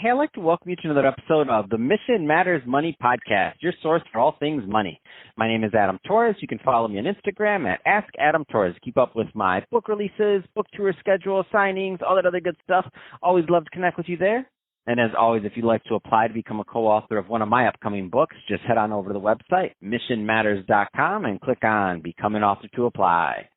Hey, I'd like to welcome you to another episode of the Mission Matters Money Podcast, your source for all things money. My name is Adam Torres. You can follow me on Instagram at AskAdamTorres. Keep up with my book releases, book tour schedule, signings, all that other good stuff. Always love to connect with you there. And as always, if you'd like to apply to become a co-author of one of my upcoming books, just head on over to the website, missionmatters.com, and click on Become an Author to apply.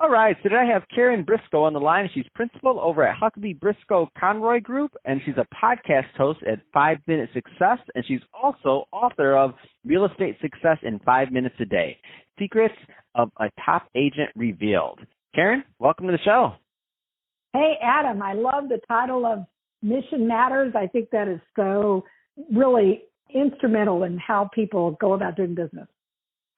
All right, so today I have Karen Briscoe on the line. She's principal over at Huckabee Briscoe Conroy Group, and she's a podcast host at 5 Minute Success, and she's also author of Real Estate Success in 5 Minutes a Day, Secrets of a Top Agent Revealed. Karen, welcome to the show. Hey, Adam, I love the title of Mission Matters. I think that is so really instrumental in how people go about doing business.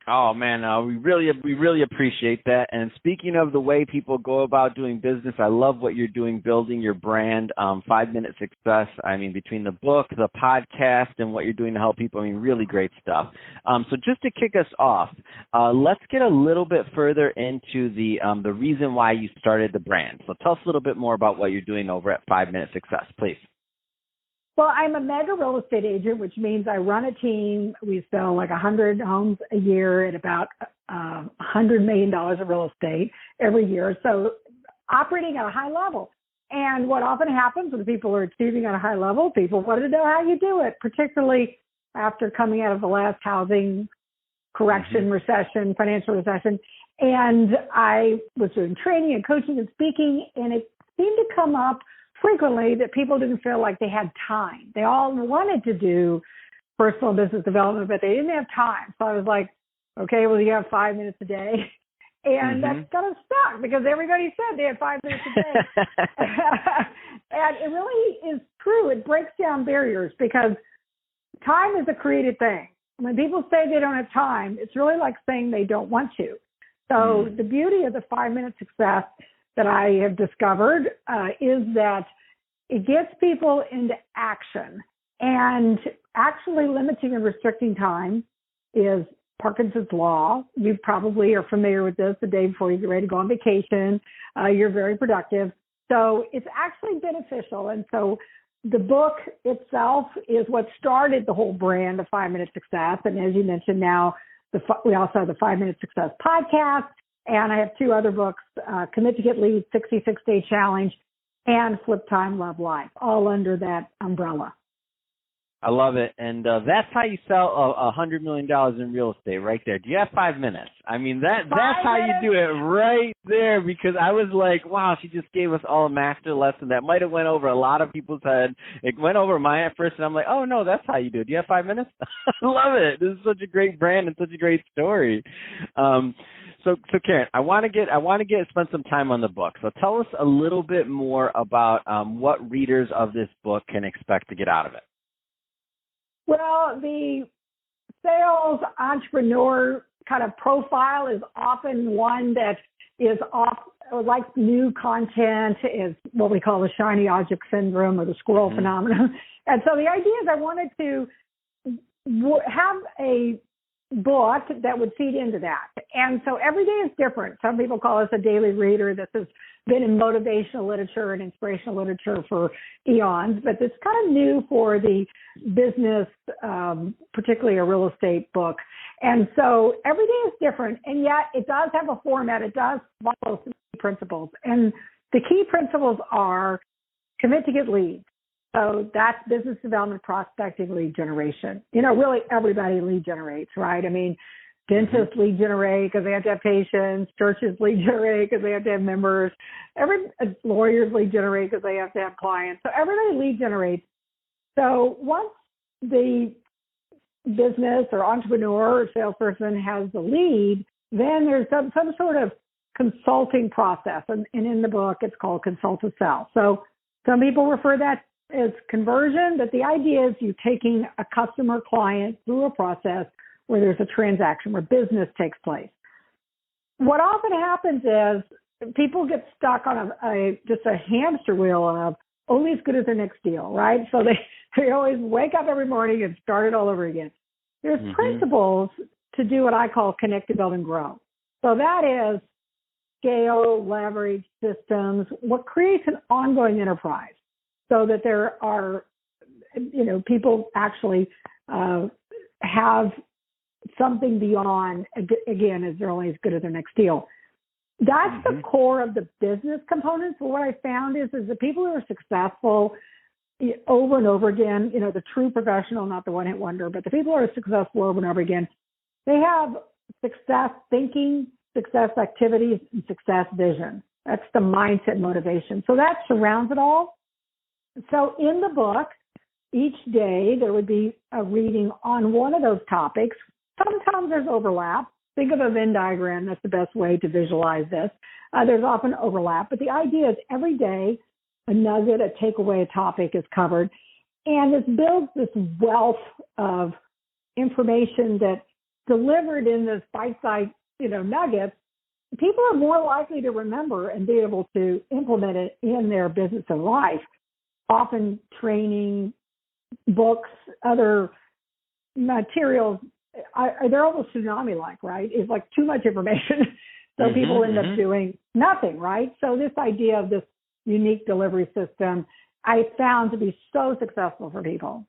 Oh, man, we really appreciate that. And speaking of the way people go about doing business, I love what you're doing, building your brand, 5 Minute Success. I mean, between the book, the podcast, and what you're doing to help people, I mean, really great stuff. So just to kick us off, let's get a little bit further into the reason why you started the brand. So tell us a little bit more about what you're doing over at 5 Minute Success, please. Well, I'm a mega real estate agent, which means I run a team. We sell like 100 homes a year at about $100 million of real estate every year. So operating at a high level. And what often happens when people are achieving at a high level, people want to know how you do it, particularly after coming out of the last housing correction, recession, financial recession. And I was doing training and coaching and speaking, and it seemed to come up frequently that people didn't feel like they had time. They all wanted to do personal business development, but they didn't have time. So I was like, okay, well, you have 5 minutes a day. And that's kind of stuck because everybody said they had 5 minutes a day. And it really is true. It breaks down barriers because time is a created thing. When people say they don't have time, it's really like saying they don't want to. So the beauty of the 5 Minute Success that I have discovered is that it gets people into action. And actually limiting and restricting time is Parkinson's law. You probably are familiar with this the day before you get ready to go on vacation. You're very productive. So it's actually beneficial. And so the book itself is what started the whole brand of 5 Minute Success. And as you mentioned now, we also have the 5 Minute Success podcast. And I have 2 other books, Commit to Get Leads, 66-Day Challenge, and Flip Time, Love Life, all under that umbrella. I love it. And that's how you sell $100 million in real estate right there. Do you have 5 minutes? I mean, that's how you do it right there, because I was like, wow, she just gave us all a master lesson that might have went over a lot of people's head. It went over mine at first, and I'm like, oh, no, that's how you do it. Do you have 5 minutes? I love it. This is such a great brand and such a great story. So Karen, I want to spend some time on the book. So tell us a little bit more about what readers of this book can expect to get out of it. Well, the sales entrepreneur kind of profile is often one that is like new content, is what we call the shiny object syndrome or the squirrel phenomenon. And so the idea is I wanted to have a book that would feed into that. And so every day is different. Some people call us a daily reader. This has been in motivational literature and inspirational literature for eons, but it's kind of new for the business, particularly a real estate book. And so every day is different, and yet it does have a format. It does follow some key principles. And the key principles are commit to get leads. So that's business development, prospecting, lead generation. You know, really everybody lead generates, right? I mean, dentists lead generate because they have to have patients. Churches lead generate because they have to have members. Lawyers lead generate because they have to have clients. So everybody lead generates. So once the business or entrepreneur or salesperson has the lead, then there's some sort of consulting process. And in the book, it's called Consult to Sell. So some people refer that as conversion, but the idea is you taking a customer client through a process where there's a transaction, where business takes place. What often happens is people get stuck on just a hamster wheel of only as good as their next deal, right? So they always wake up every morning and start it all over again. There's principles to do what I call connect, develop, and grow. So that is scale, leverage, systems, what creates an ongoing enterprise, so that there are people actually have something beyond, again, as they're only as good as their next deal. That's the core of the business components. But what I found is the people who are successful over and over again, the true professional, not the one-hit wonder, but the people who are successful over and over again, they have success thinking, success activities, and success vision. That's the mindset motivation. So that surrounds it all. So in the book, each day there would be a reading on one of those topics. Sometimes there's overlap. Think of a Venn diagram. That's the best way to visualize this. There's often overlap, but the idea is every day a nugget, a takeaway, a topic is covered. And this builds this wealth of information that delivered in this bite-sized, nuggets, people are more likely to remember and be able to implement it in their business and life. Often training, books, other materials, they're almost tsunami-like, right? It's like too much information. So people end up doing nothing, right? So this idea of this unique delivery system, I found to be so successful for people.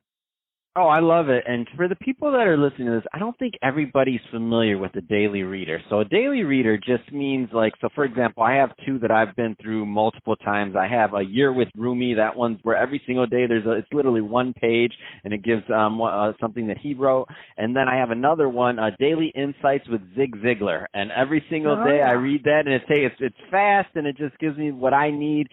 Oh, I love it. And for the people that are listening to this, I don't think everybody's familiar with a daily reader. So a daily reader just means for example, I have two that I've been through multiple times. I have A Year with Rumi. That one's where every single day it's literally one page and it gives something that he wrote. And then I have another one, Daily Insights with Zig Ziglar. And every single day I read that and it's fast and it just gives me what I need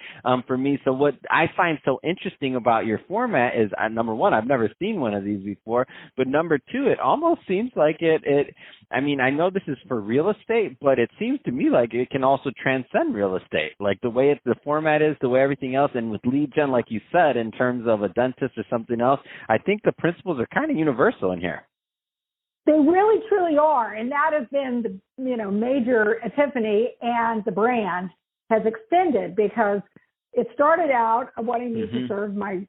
for me. So what I find so interesting about your format is, number one, I've never seen one of these before, but number two, it almost seems like I know this is for real estate, but it seems to me like it can also transcend real estate, like the way the format is, the way everything else, and with lead gen, like you said, in terms of a dentist or something else, I think the principles are kind of universal in here. They really, truly are, and that has been the major epiphany, and the brand has extended because it started out wanting me to serve my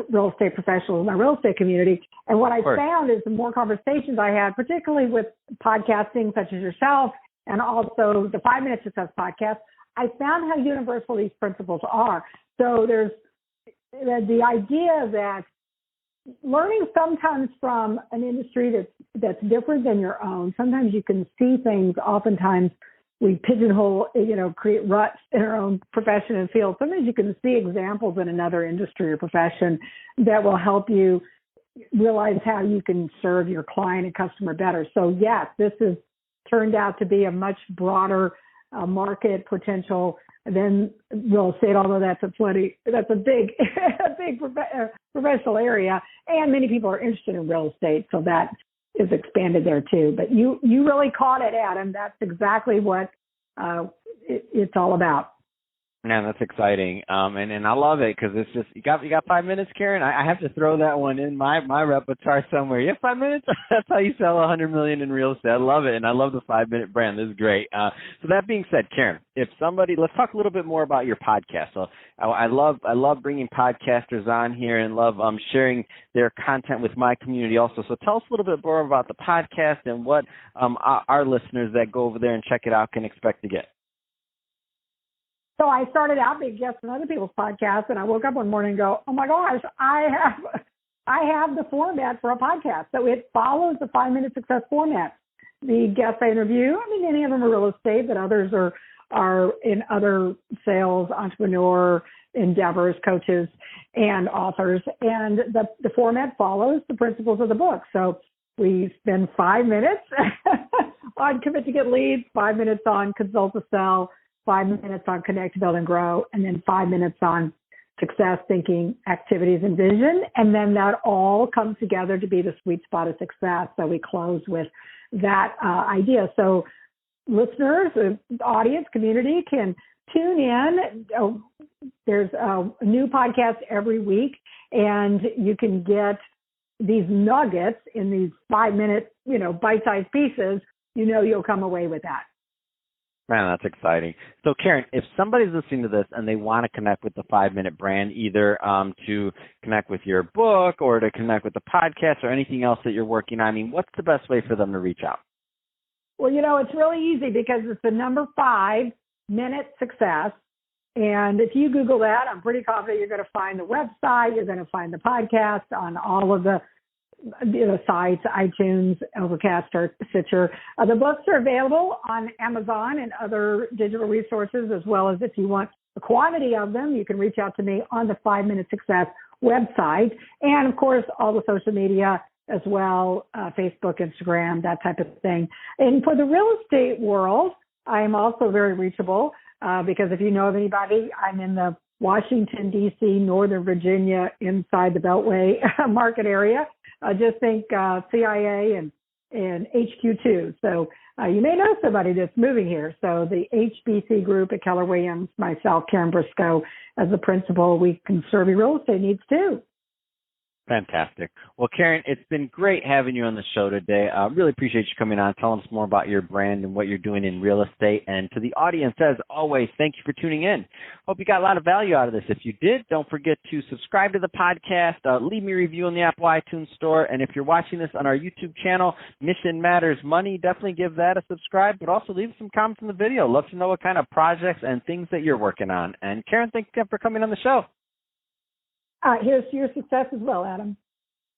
real estate professionals, my real estate community. And what I found is the more conversations I had, particularly with podcasting such as yourself and also the 5 Minute Success podcast, I found how universal these principles are. So there's the idea that learning sometimes from an industry that's different than your own, sometimes you can see things, oftentimes we pigeonhole, create ruts in our own profession and field. Sometimes you can see examples in another industry or profession that will help you realize how you can serve your client and customer better. So yes, this has turned out to be a much broader market potential than real estate, although that's a big, professional area, and many people are interested in real estate, so that is expanded there too. But you really caught it, Adam. That's exactly what it's all about. Man, that's exciting. And I love it because it's just, you got 5 minutes, Karen? I have to throw that one in my repertoire somewhere. You have 5 minutes? That's how you sell $100 million in real estate. I love it. And I love the 5 Minute brand. This is great. So that being said, Karen, let's talk a little bit more about your podcast. So I love bringing podcasters on here and love sharing their content with my community also. So tell us a little bit more about the podcast and what our listeners that go over there and check it out can expect to get. So I started out being guests on other people's podcasts, and I woke up one morning and go, oh my gosh, I have the format for a podcast. So it follows the 5 Minute Success format. The guests I interview, many of them are real estate, but others are in other sales, entrepreneur endeavors, coaches, and authors. And the format follows the principles of the book. So we spend 5 minutes on Commit to Get Leads, 5 minutes on Consult to Sell, 5 minutes on Connect, Build, and Grow, and then 5 minutes on success, thinking, activities, and vision. And then that all comes together to be the sweet spot of success. So we close with that idea. So listeners, audience, community can tune in. There's a new podcast every week, and you can get these nuggets in these 5 minute, bite-sized pieces. You'll come away with that. Man, that's exciting. So, Karen, if somebody's listening to this and they want to connect with the 5 Minute brand, either to connect with your book or to connect with the podcast or anything else that you're working on, what's the best way for them to reach out? Well, it's really easy because it's the number 5 Minute Success, And if you Google that, I'm pretty confident you're going to find the website. You're going to find the podcast on all of the sites, iTunes, Overcast, or Stitcher. The books are available on Amazon and other digital resources, as well as if you want a quantity of them, you can reach out to me on the 5 Minute Success website. And, of course, all the social media as well, Facebook, Instagram, that type of thing. And for the real estate world, I am also very reachable because if you know of anybody, I'm in the Washington, D.C., Northern Virginia, inside the Beltway market area. Just think CIA and HQ2. So you may know somebody that's moving here. So the HBC group at Keller Williams, myself, Karen Briscoe, as the principal, we can serve your real estate needs too. Fantastic. Well, Karen, it's been great having you on the show today. I really appreciate you coming on, telling us more about your brand and what you're doing in real estate. And to the audience, as always, thank you for tuning in. Hope you got a lot of value out of this. If you did, don't forget to subscribe to the podcast, leave me a review on the Apple iTunes Store. And if you're watching this on our YouTube channel, Mission Matters Money, definitely give that a subscribe, but also leave some comments in the video. Love to know what kind of projects and things that you're working on. And Karen, thanks again for coming on the show. Here's to your success as well, Adam.